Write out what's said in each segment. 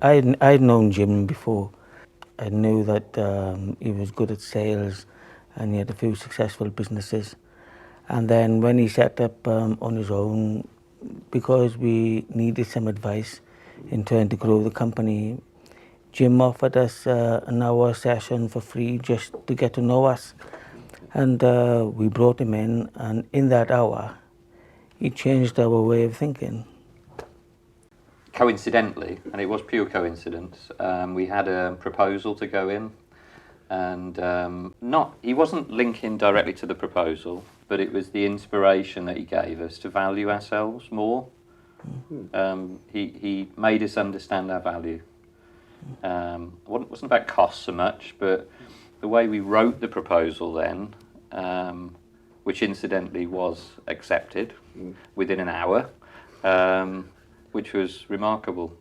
I'd known Jim before. I knew that he was good at sales and he had a few successful businesses. And then when he set up on his own, because we needed some advice in trying to grow the company, Jim offered us an hour session for free just to get to know us. And we brought him in, and in that hour, he changed our way of thinking. Coincidentally, and it was pure coincidence, we had a proposal to go in, and he wasn't linking directly to the proposal, but it was the inspiration that he gave us to value ourselves more. He made us understand our value. It wasn't about cost so much, but the way we wrote the proposal then, which incidentally was accepted within an hour, which was remarkable.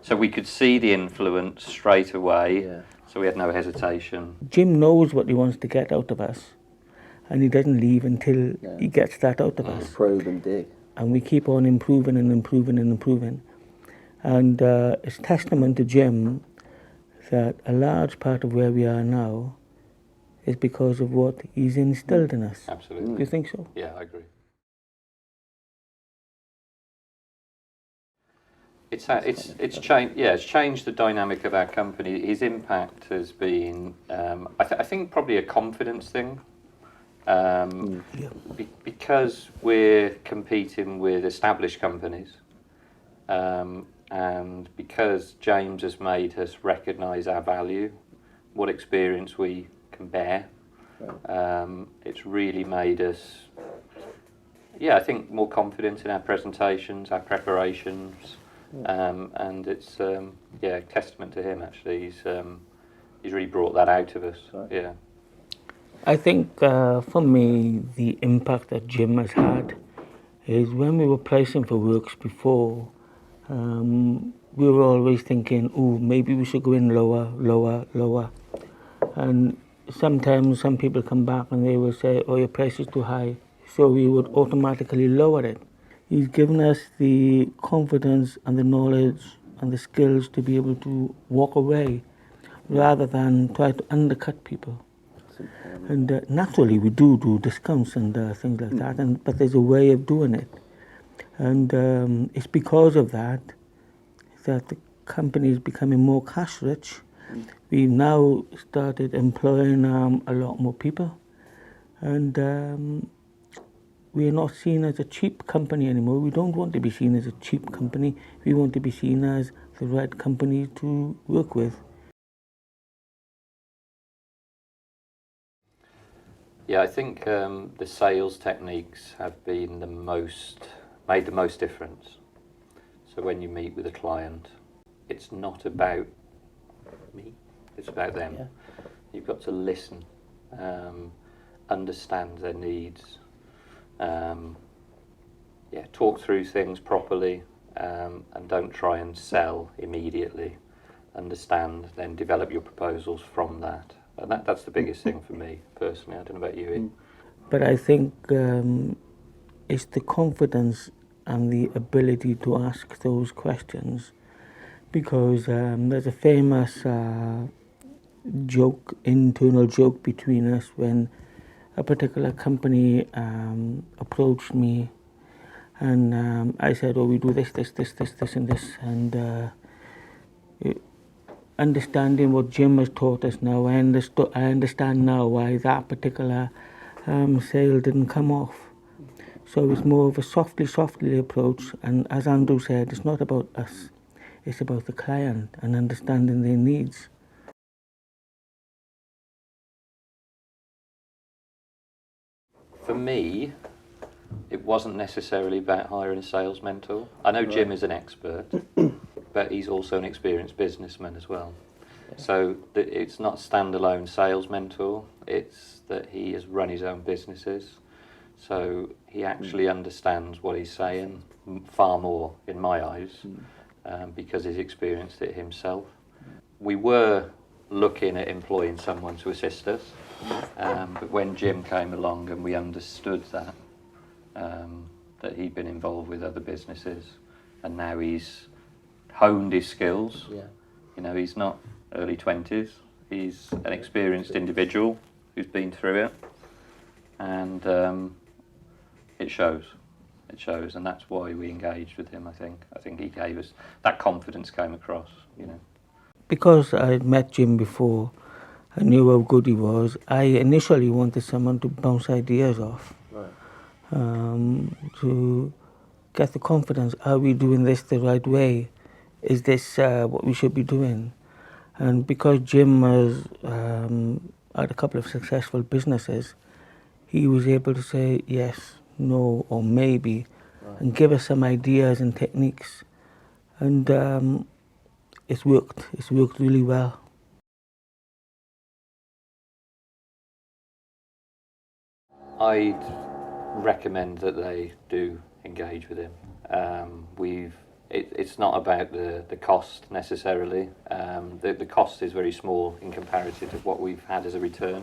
So we could see the influence straight away, so we had no hesitation. Jim knows what he wants to get out of us, and he doesn't leave until he gets that out of us. Probe and dig. And we keep on improving and improving and improving. And it's testament to Jim that a large part of where we are now is because of what he's instilled in us. Absolutely. Do you think so? Yeah, I agree. It's changed. Yeah, it's changed the dynamic of our company. His impact has been, I think, probably a confidence thing. Because we're competing with established companies, and because James has made us recognise our value, what experience we can bear, it's really made us, I think, more confident in our presentations, our preparations, and it's a testament to him. Actually, he's really brought that out of us. Right. Yeah. I think for me, the impact that Jim has had is when we were pricing for works before, we were always thinking, oh, maybe we should go in lower. And sometimes some people come back and they will say, oh, your price is too high. So we would automatically lower it. He's given us the confidence and the knowledge and the skills to be able to walk away rather than try to undercut people. And naturally we do discounts and things like that, but there's a way of doing it. And it's because of that the company is becoming more cash rich. We've now started employing a lot more people, and we are not seen as a cheap company anymore. We don't want to be seen as a cheap company. We want to be seen as the right company to work with. Yeah, I think the sales techniques have been made the most difference. So when you meet with a client, it's not about me, it's about them. Yeah. You've got to listen, understand their needs, talk through things properly, and don't try and sell immediately. Understand, then develop your proposals from that. And that's the biggest thing for me, personally. I don't know about you, Ian. But I think it's the confidence and the ability to ask those questions, because there's a famous internal joke between us when a particular company approached me, and I said, oh, we do this, and this, and understanding what Jim has taught us now, I understand now why that particular sale didn't come off. So it's more of a softly approach, and as Andrew said, it's not about us, it's about the client and understanding their needs. For me, it wasn't necessarily about hiring a sales mentor. I know Jim is an expert, but he's also an experienced businessman as well. Yeah. So it's not a standalone sales mentor, it's that he has run his own businesses. So he actually understands what he's saying far more, in my eyes, because he's experienced it himself. We were looking at employing someone to assist us, but when Jim came along and we understood that, that he'd been involved with other businesses, and now he's honed his skills. Yeah. You know, he's not early 20s. He's an experienced individual who's been through it, and it shows. It shows, and that's why we engaged with him. I think he gave us that confidence, came across. You know, Because I met Jim before, I knew how good he was. I initially wanted someone to bounce ideas off, Right. to get the confidence. Are we doing this the right way? Is this what we should be doing? And because Jim has had a couple of successful businesses, he was able to say yes, no, or maybe, Right. and give us some ideas and techniques. And it's worked. It's worked really well. I'd recommend that they do engage with him. It's not about the cost necessarily. The cost is very small in comparison to what we've had as a return.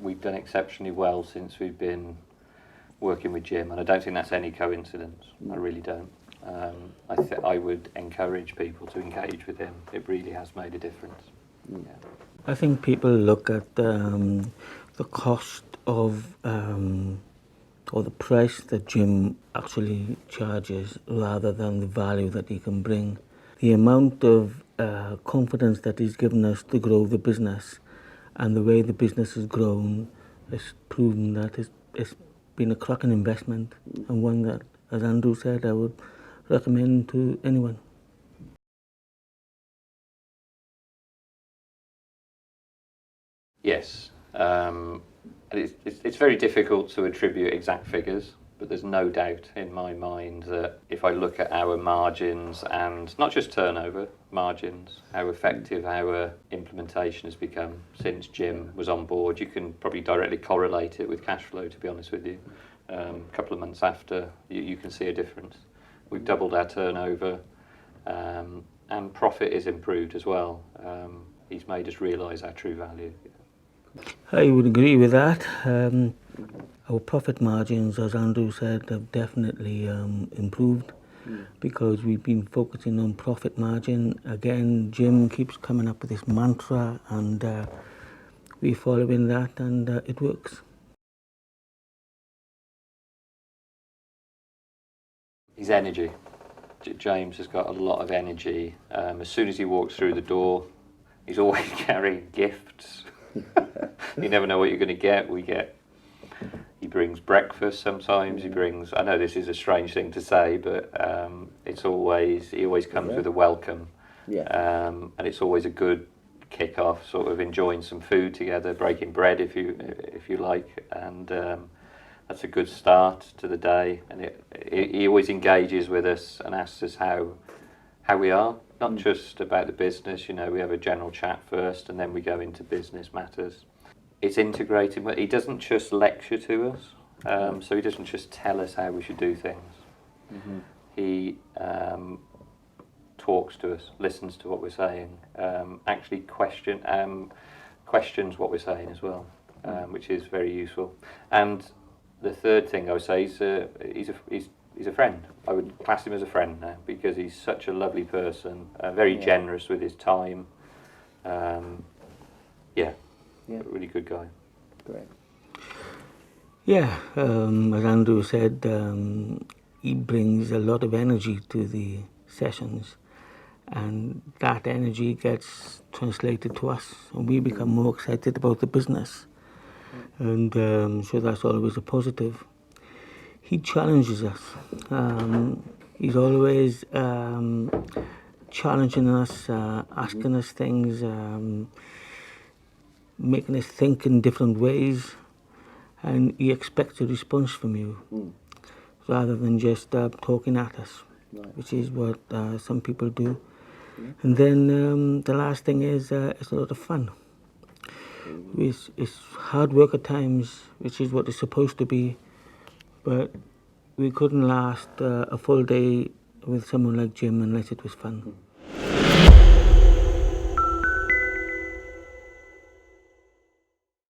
We've done exceptionally well since we've been working with Jim, and I don't think that's any coincidence. I really don't. I would encourage people to engage with him. It really has made a difference. Yeah. I think people look at the cost of or the price that Jim actually charges rather than the value that he can bring. The amount of confidence that he's given us to grow the business and the way the business has grown has proven that it's been a cracking investment, and one that, as Andrew said, I would recommend to anyone. Yes, it's very difficult to attribute exact figures, but there's no doubt in my mind that if I look at our margins and not just turnover, margins, how effective our implementation has become since Jim was on board, you can probably directly correlate it with cash flow, to be honest with you. A couple of months after, you can see a difference. We've doubled our turnover, and profit is improved as well. He's made us realise our true value. I would agree with that. Our profit margins, as Andrew said, have definitely improved because we've been focusing on profit margin. Again, Jim keeps coming up with this mantra, and we're following that, and it works. His energy. James has got a lot of energy. As soon as he walks through the door, he's always carrying gifts. You never know what you're going to get. He brings breakfast sometimes. He brings, I know this is a strange thing to say, but he always comes with a welcome. Yeah. And it's always a good kick-off, sort of enjoying some food together, breaking bread if you like, and that's a good start to the day. And he always engages with us and asks us how we are, not just about the business. You know, we have a general chat first, and then we go into business matters. It's integrated. He doesn't just lecture to us, so he doesn't just tell us how we should do things. Mm-hmm. He talks to us, listens to what we're saying, actually questions what we're saying as well, which is very useful. And the third thing I would say is he's a friend. I would class him as a friend now because he's such a lovely person, very generous with his time. A really good guy. Great. Yeah, as Andrew said, he brings a lot of energy to the sessions, and that energy gets translated to us, and we become more excited about the business. And so that's always a positive. He challenges us. He's always challenging us, asking us things, making us think in different ways, and he expects a response from you rather than just talking at us, which is what some people do. And then the last thing is it's a lot of fun. It's hard work at times, which is what it's supposed to be, but we couldn't last a full day with someone like Jim unless it was fun.